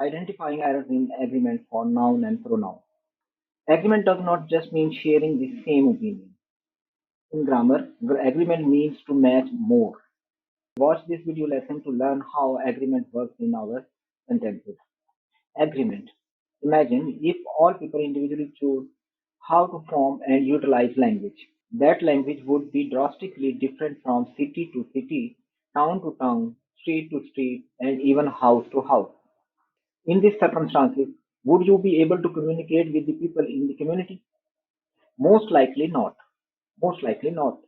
Identifying errors in agreement for noun and pronoun. Agreement does not just mean sharing the same opinion. In grammar, agreement means to match more. Watch this video lesson to learn how agreement works in our sentences. Agreement. Imagine if all people individually choose how to form and utilize language. That language would be drastically different from city to city, town to town, street to street, and even house to house. In these circumstances, would you be able to communicate with the people in the community? Most likely not. Most likely not.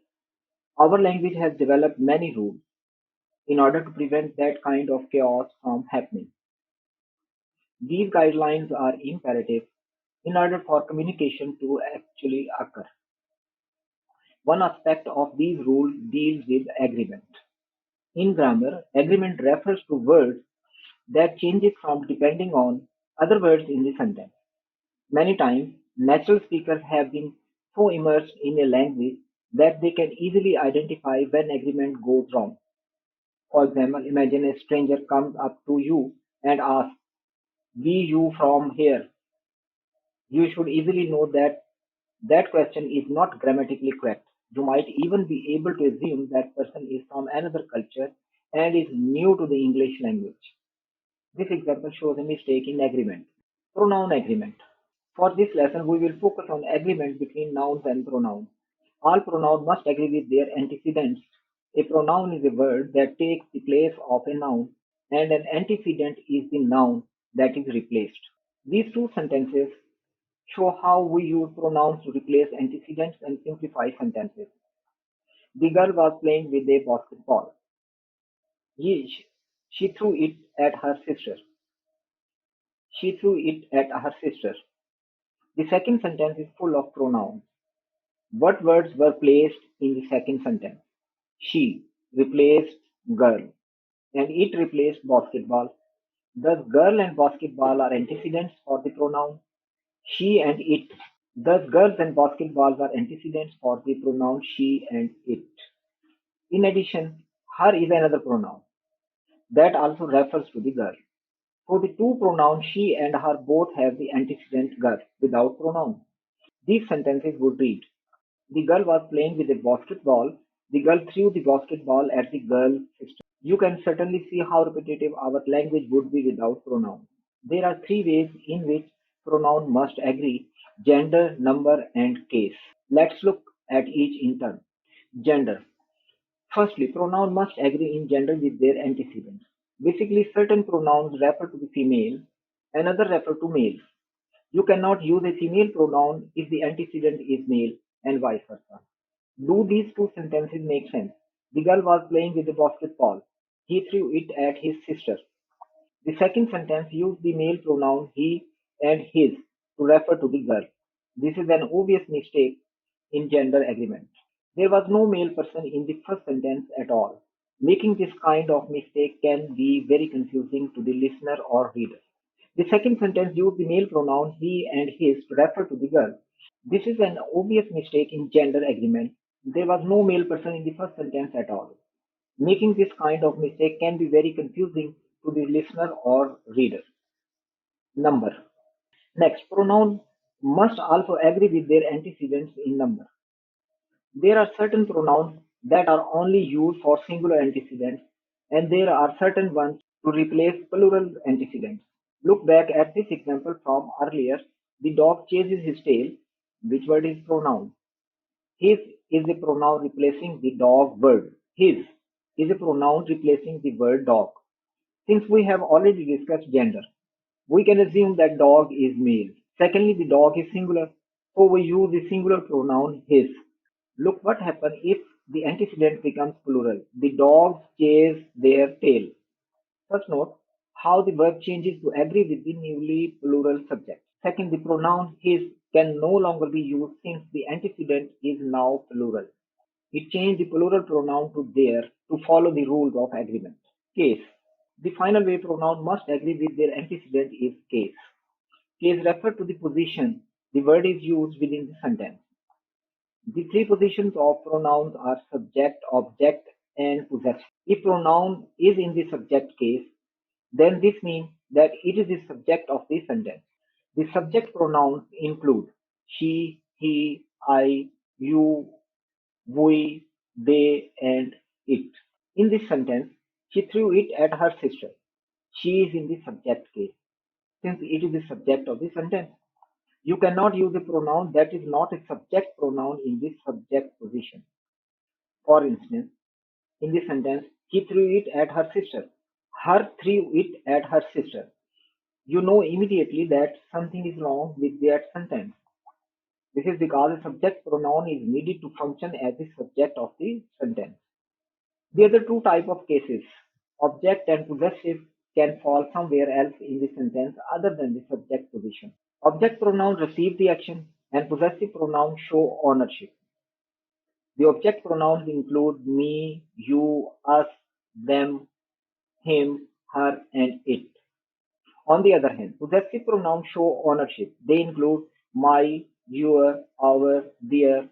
Our language has developed many rules in order to prevent that kind of chaos from happening. These guidelines are imperative in order for communication to actually occur. One aspect of these rules deals with agreement. In grammar, agreement refers to words that changes from depending on other words in the sentence. Many times, natural speakers have been so immersed in a language that they can easily identify when agreement goes wrong. For example, imagine a stranger comes up to you and asks, "Be you from here?" You should easily know that that question is not grammatically correct. You might even be able to assume that person is from another culture and is new to the English language. This example shows a mistake in agreement. Pronoun agreement. For this lesson, we will focus on agreement between nouns and pronouns. All pronouns must agree with their antecedents. A pronoun is a word that takes the place of a noun, and an antecedent is the noun that is replaced. These two sentences show how we use pronouns to replace antecedents and simplify sentences. The girl was playing with a basketball. She threw it at her sister. She threw it at her sister. The second sentence is full of pronouns. What words were placed in the second sentence? She replaced girl and it replaced basketball. Thus, girl and basketball are antecedents for the pronoun she and it. Thus, girls and basketballs are antecedents for the pronoun she and it. In addition, her is another pronoun that also refers to the girl. So the two pronouns she and her both have the antecedent girl without pronoun. These sentences would read: the girl was playing with a basketball. The girl threw the basketball at the girl's sister. You can certainly see how repetitive our language would be without pronouns. There are three ways in which pronoun must agree: gender, number, and case. Let's look at each in turn. Gender. Firstly, pronoun must agree in gender with their antecedents. Basically, certain pronouns refer to the female and others refer to male. You cannot use a female pronoun if the antecedent is male and vice versa. Do these two sentences make sense? The girl was playing with a basketball. He threw it at his sister. The second sentence used the male pronoun he and his to refer to the girl. This is an obvious mistake in gender agreement. There was no male person in the first sentence at all. Making this kind of mistake can be very confusing to the listener or reader. The second sentence used the male pronoun he and his to refer to the girl. This is an obvious mistake in gender agreement. There was no male person in the first sentence at all. Making this kind of mistake can be very confusing to the listener or reader. Number. Next, pronoun must also agree with their antecedents in number. There are certain pronouns that are only used for singular antecedents, and there are certain ones to replace plural antecedents. Look back at this example from earlier. The dog chases his tail. Which word is pronoun? His is a pronoun replacing the dog word. His is a pronoun replacing the word dog. Since we have already discussed gender, we can assume that dog is male. Secondly, the dog is singular, so we use the singular pronoun his. Look what happens if the antecedent becomes plural. The dogs chase their tail. First note how the verb changes to agree with the newly plural subject. Second, the pronoun his can no longer be used since the antecedent is now plural. It changed the plural pronoun to their to follow the rules of agreement. Case. The final way pronoun must agree with their antecedent is case. Case refers to the position the word is used within the sentence. The three positions of pronouns are subject, object, and possessor. If pronoun is in the subject case, then this means that it is the subject of the sentence. The subject pronouns include she, he, I, you, we, they, and it. In this sentence, she threw it at her sister. She is in the subject case, since it is the subject of the sentence. You cannot use a pronoun that is not a subject pronoun in the subject position. For instance, in the sentence, he threw it at her sister. Her threw it at her sister. You know immediately that something is wrong with that sentence. This is because a subject pronoun is needed to function as the subject of the sentence. The other two type of cases, object and possessive, can fall somewhere else in the sentence other than the subject position. Object pronoun receive the action and possessive pronoun show ownership. The object pronouns include me, you, us, them, him, her, and it. On the other hand, possessive pronouns show ownership. They include my, your, our, their,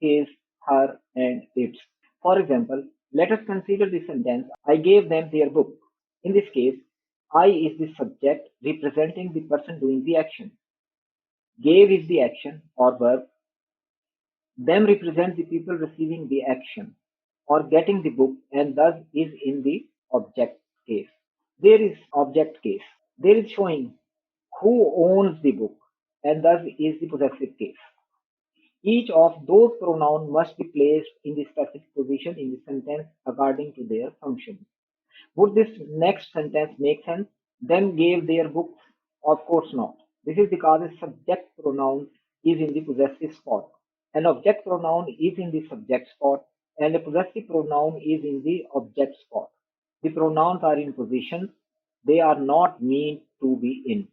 his, her, and its. For example, let us consider the sentence I gave them their book. In this case, I is the subject representing the person doing the action. Gave is the action or verb. Them represents the people receiving the action or getting the book and thus is in the object case. There is object case. There is showing who owns the book and thus is the possessive case. Each of those pronouns must be placed in the specific position in the sentence according to their function. Would this next sentence make sense? Them gave their books? Of course not. This is because a subject pronoun is in the possessive spot, an object pronoun is in the subject spot, and a possessive pronoun is in the object spot. The pronouns are in positions they are not meant to be in.